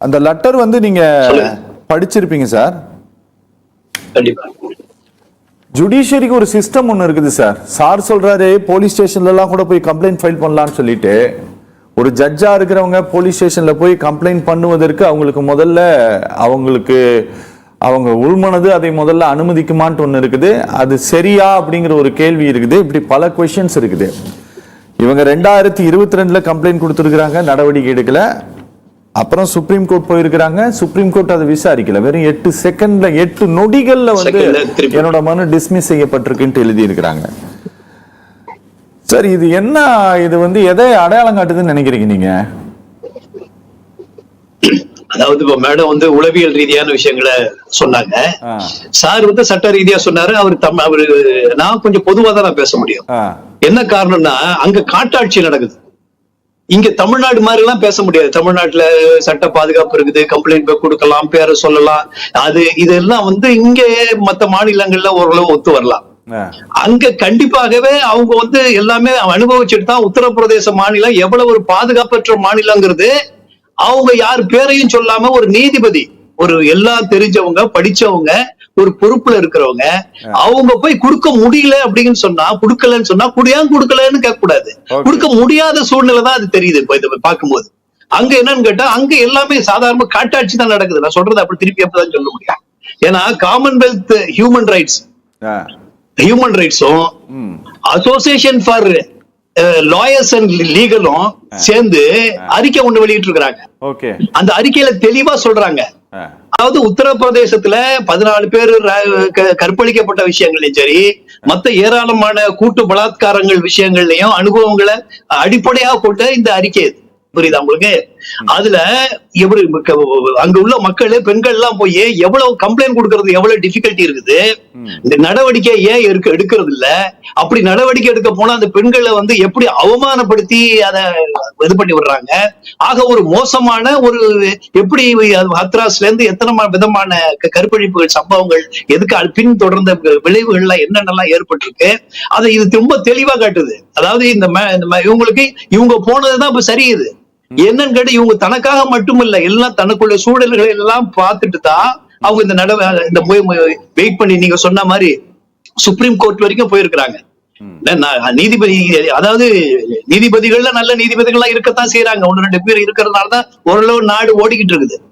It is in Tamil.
அந்த லெட்டர் வந்து நீங்க படிச்சிருப்பீங்க சார். ஜுடிஷியரிக்கு ஒரு சிஸ்டம் ஒன்று இருக்குது சார். சார் சொல்றாரு போலீஸ் ஸ்டேஷன்ல எல்லாம் கூட போய் கம்ப்ளைண்ட் ஃபைல் பண்ணலாம்னு சொல்லிட்டு, ஒரு ஜட்ஜா இருக்கிறவங்க போலீஸ் ஸ்டேஷன்ல போய் கம்ப்ளைண்ட் பண்ணுவதற்கு அவங்களுக்கு முதல்ல அவங்க உள்மனது அதை முதல்ல அனுமதிக்குமான்ட்டு ஒன்று இருக்குது. அது சரியா அப்படிங்கிற ஒரு கேள்வி இருக்குது. இப்படி பல கொஸ்டின்ஸ் இருக்குது. இவங்க 2022 கம்ப்ளைண்ட் கொடுத்துருக்காங்க, நடவடிக்கை எடுக்கல. அப்புறம் சுப்ரீம் கோர்ட் போயிருக்கிறாங்க, சுப்ரீம் கோர்ட் அதை விசாரிக்கல. வெறும் 8 செகண்ட்ல 8 நொடிகள்ல வந்து என்னோட மனு டிஸ்மிஸ் செய்யப்பட்டிருக்குன்னு எழுதி இருக்கிறாங்க. சார் இது என்ன, இது வந்து எதை அடையாளம் காட்டுதுன்னு நினைக்கிறீங்க நீங்க? அதாவது இப்ப மேடம் வந்து உளவியல் ரீதியான விஷயங்களை சொன்னாங்க, சார் வந்து சட்ட ரீதியா சொன்னாரு. அவரு நான் கொஞ்சம் பொதுவா தான் நான் பேச முடியும். என்ன காரணம்னா அங்க காட்டாட்சி நடக்குது. இங்க தமிழ்நாடு மாதிரி எல்லாம் பேச முடியாது. தமிழ்நாட்டுல சட்ட பாதுகாப்பு இருக்குது, கம்ப்ளைண்ட் கொடுக்கலாம், பேரை சொல்லலாம். இதெல்லாம் வந்து இங்க மத்த மாநிலங்கள்ல ஓரளவு ஒத்து வரலாம். அங்க கண்டிப்பாகவே அவங்க வந்து எல்லாமே அனுபவிச்சுட்டு தான். உத்தரப்பிரதேச மாநிலம் எவ்வளவு ஒரு பாதுகாப்பற்ற மாநிலங்கிறது அவங்க யார் பேரையும் சொல்லாம ஒரு நீதிபதி, ஒரு எல்லாம் தெரிஞ்சவங்க படிச்சவங்க ஒரு பொறுப்புல இருக்கிறவங்க அவங்க போய் கொடுக்க முடியல அப்படின்னு சொன்னா, கொடுக்கலன்னு சொன்னா ஏன் கொடுக்கலன்னு கேட்க கூடாது. கொடுக்க முடியாத சூழ்நிலை தான் அது தெரியுது இப்ப இதை பார்க்கும்போது. அங்க என்னன்னு கேட்டா அங்க எல்லாமே சாதாரண காட்டாட்சி தான் நடக்குது. நான் சொல்றது அப்படி திருப்பி அப்படிதான் சொல்ல முடியும். ஏன்னா காமன்வெல்த் ஹியூமன் ரைட்ஸும் அசோசியேஷன் ஃபார் லாயர்ஸ் அண்ட் லீகலும் சேர்ந்து அறிக்கை ஒண்ணு வெளியிட்டு இருக்கிறாங்க. அந்த அறிக்கையில தெளிவா சொல்றாங்க, அதாவது உத்தரப்பிரதேசத்துல 14 பேர் கற்பழிக்கப்பட்ட விஷயங்களையும் சரி, மத்த ஏராளமான கூட்டு பலாத்காரங்கள் விஷயங்கள்லயும் அனுபவங்களை அடிப்படையாக கொண்ட இந்த அறிக்கை. புரியுதா உங்களுக்கு? அதுல அங்க உள்ள மக்கள் பெண்கள் எல்லாம் போய் எவ்வளவு கம்ப்ளைண்ட் கொடுக்கறது எவ்வளவு டிஃபிகல்ட்டி இருக்குது. இந்த நடவடிக்கை ஏன் எடுக்கிறது இல்ல? அப்படி நடவடிக்கை எடுக்க போனா அந்த பெண்களை வந்து எப்படி அவமானப்படுத்தி அதை இது பண்ணி விடுறாங்க. ஆக ஒரு மோசமான ஒரு எப்படி ஹத்ராஸ்ல இருந்து எத்தனை விதமான கற்பழிப்புகள் சம்பவங்கள் எதுக்கு பின் தொடர்ந்த விளைவுகள்லாம் என்னென்னலாம் ஏற்பட்டிருக்கு அதை இது ரொம்ப தெளிவா காட்டுது. அதாவது இவங்க போனதுதான் இப்ப சரியுது. என்னன்னு கேட்டு இவங்க தனக்காக மட்டுமில்ல, எல்லாம் தனக்குள்ள சூழல்களை எல்லாம் பார்த்துட்டு தான் அவங்க இந்த வெயிட் பண்ணி நீங்க சொன்ன மாதிரி சுப்ரீம் கோர்ட் வரைக்கும் போயிருக்கிறாங்க. நீதிபதி, அதாவது நீதிபதிகள்ல நல்ல நீதிபதிகள்லாம் இருக்கத்தான் செய்யறாங்க. 1-2 பேர் இருக்கிறதுனாலதான் ஓரளவு நாடு ஓடிக்கிட்டு இருக்குது.